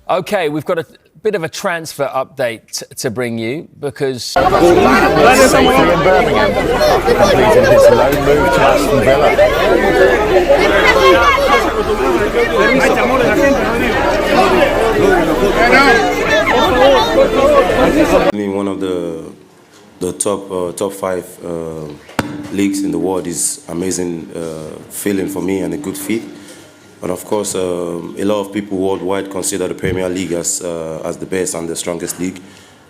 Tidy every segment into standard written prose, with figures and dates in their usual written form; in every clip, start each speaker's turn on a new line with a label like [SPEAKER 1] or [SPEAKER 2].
[SPEAKER 1] OK, we've got a bit of a transfer update to bring you because...
[SPEAKER 2] Safely in Birmingham, completing his loan move to Aston Villa.
[SPEAKER 3] One of the top five leagues in the world is amazing feeling for me and a good feat. But of course, a lot of people worldwide consider the Premier League as the best and the strongest league.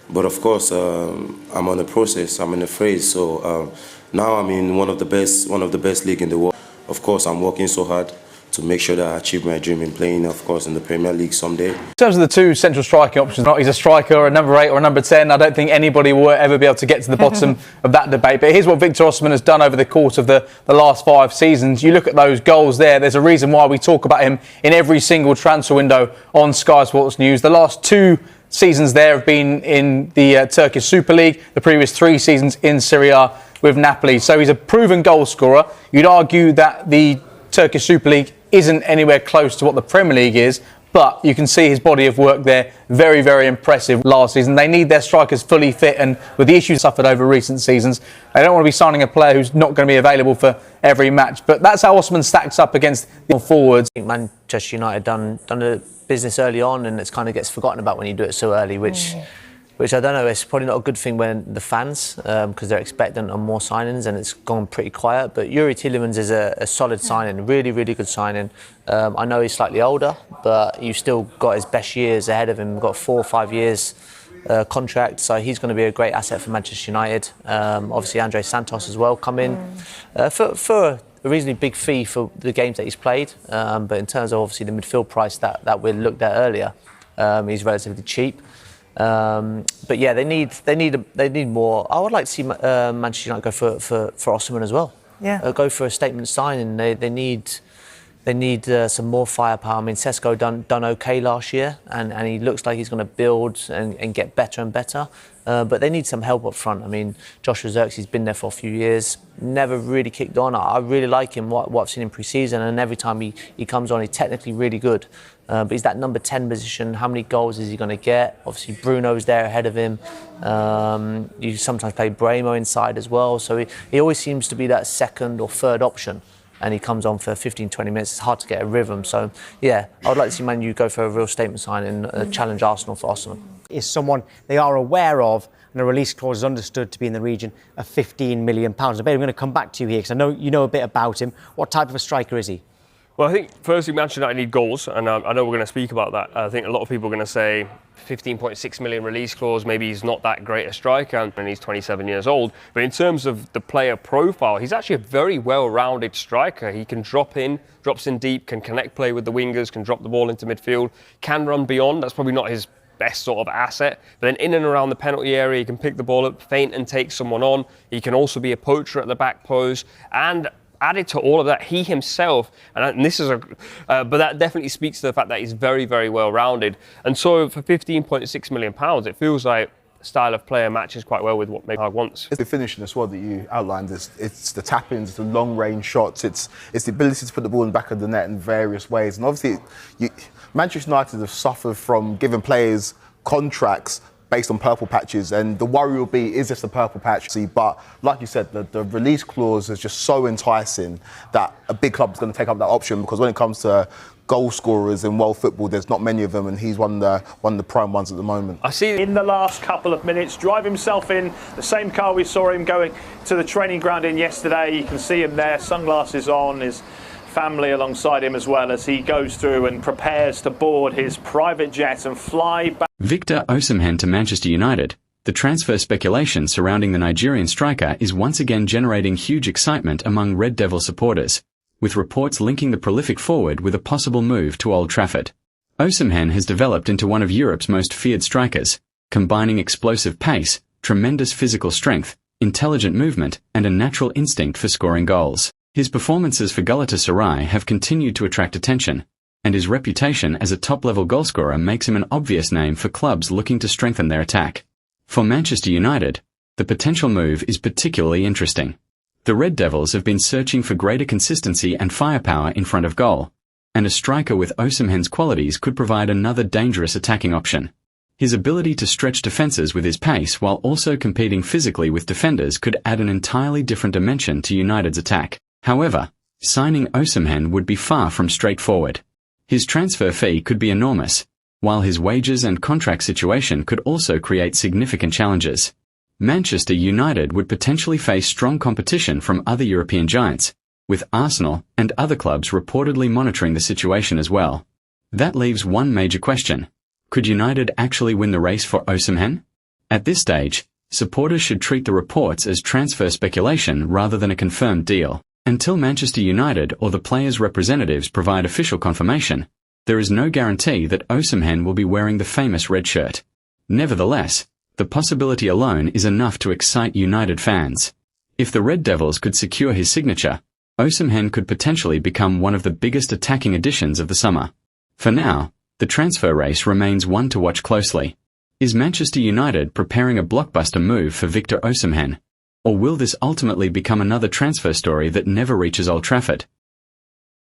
[SPEAKER 3] But of course, I'm on a process. I'm in a phase. So now I'm in one of the best league in the world. Of course, I'm working so hard to make sure that I achieve my dream in playing, of course, in the Premier League someday.
[SPEAKER 4] In terms of the two central striking options, not he's a striker or a number 8 or a number 10, I don't think anybody will ever be able to get to the bottom of that debate. But here's what Victor Osimhen has done over the course of the last 5 seasons. You look at those goals there, there's a reason why we talk about him in every single transfer window on Sky Sports News. The last 2 seasons there have been in the Turkish Super League, the previous 3 seasons in Serie A with Napoli. So he's a proven goal scorer. You'd argue that the Turkish Super League isn't anywhere close to what the Premier League is, but you can see his body of work there, very, very impressive last season. They need their strikers fully fit, and with the issues suffered over recent seasons, they don't want to be signing a player who's not going to be available for every match. But that's how Osimhen stacks up against the forwards.
[SPEAKER 5] I think Manchester United done a business early on, and it kind of gets forgotten about when you do it so early, which I don't know, it's probably not a good thing when the fans, because they're expectant on more signings and it's gone pretty quiet. But Yuri Tielemans is a solid signing, really, really good signing. I know he's slightly older, but you've still got his best years ahead of him. We've got 4 or 5 years contract, so he's going to be a great asset for Manchester United. Obviously, Andre Santos as well come in for a reasonably big fee for the games that he's played. But in terms of obviously the midfield price that we looked at earlier, he's relatively cheap. But yeah, they need more. I would like to see Manchester United go for Osimhen as well.
[SPEAKER 6] Yeah.
[SPEAKER 5] Go for a statement signing. They need some more firepower. I mean, Sesko done okay last year, and he looks like he's going to build and get better and better. But they need some help up front. I mean, Joshua Zirkzee's been there for a few years, never really kicked on. I really like him, what I've seen in pre-season, and every time he comes on, he's technically really good. But he's that number 10 position. How many goals is he going to get? Obviously, Bruno's there ahead of him. You sometimes play Bremo inside as well. So he always seems to be that second or third option. And he comes on for 15, 20 minutes. It's hard to get a rhythm. So, yeah, I would like to see Man U go for a real statement sign and challenge Arsenal for Osimhen.
[SPEAKER 6] Is someone they are aware of, and a release clause is understood to be in the region of £15 million. I bet I'm going to come back to you here because I know you know a bit about him. What type of a striker is he?
[SPEAKER 7] Well, I think firstly Manchester United need goals, and I know we're going to speak about that. I think a lot of people are going to say 15.6 million release clause, maybe he's not that great a striker, and he's 27 years old. But in terms of the player profile, he's actually a very well-rounded striker. He can drops in deep, can connect play with the wingers, can drop the ball into midfield, can run beyond. That's probably not his best sort of asset. But then in and around the penalty area, he can pick the ball up, feint and take someone on. He can also be a poacher at the back post, and added to all of that, he himself, and this is but that definitely speaks to the fact that he's very, very well-rounded. And so for £15.6 million, it feels like the style of player matches quite well with what Maypag wants.
[SPEAKER 8] The finishing as well that you outlined, it's the tap-ins, the long-range shots, it's the ability to put the ball in the back of the net in various ways. And obviously, Manchester United have suffered from giving players contracts based on purple patches, and the worry will be, is this a purple patch? But like you said, the release clause is just so enticing that a big club is going to take up that option, because when it comes to goal scorers in world football, there's not many of them, and he's one of the prime ones at the moment.
[SPEAKER 9] I see in the last couple of minutes, drive himself in the same car we saw him going to the training ground in yesterday. You can see him there, sunglasses on, his family alongside him as well, as he goes through and prepares to board his private jet and fly back.
[SPEAKER 10] Victor Osimhen to Manchester United. The transfer speculation surrounding the Nigerian striker is once again generating huge excitement among Red Devil supporters, with reports linking the prolific forward with a possible move to Old Trafford. Osimhen has developed into one of Europe's most feared strikers, combining explosive pace, tremendous physical strength, intelligent movement, and a natural instinct for scoring goals. His performances for Galatasaray have continued to attract attention, and his reputation as a top-level goalscorer makes him an obvious name for clubs looking to strengthen their attack. For Manchester United, the potential move is particularly interesting. The Red Devils have been searching for greater consistency and firepower in front of goal, and a striker with Osimhen's qualities could provide another dangerous attacking option. His ability to stretch defences with his pace while also competing physically with defenders could add an entirely different dimension to United's attack. However, signing Osimhen would be far from straightforward. His transfer fee could be enormous, while his wages and contract situation could also create significant challenges. Manchester United would potentially face strong competition from other European giants, with Arsenal and other clubs reportedly monitoring the situation as well. That leaves one major question. Could United actually win the race for Osimhen? At this stage, supporters should treat the reports as transfer speculation rather than a confirmed deal. Until Manchester United or the players' representatives provide official confirmation, there is no guarantee that Osimhen will be wearing the famous red shirt. Nevertheless, the possibility alone is enough to excite United fans. If the Red Devils could secure his signature, Osimhen could potentially become one of the biggest attacking additions of the summer. For now, the transfer race remains one to watch closely. Is Manchester United preparing a blockbuster move for Victor Osimhen? Or will this ultimately become another transfer story that never reaches Old Trafford?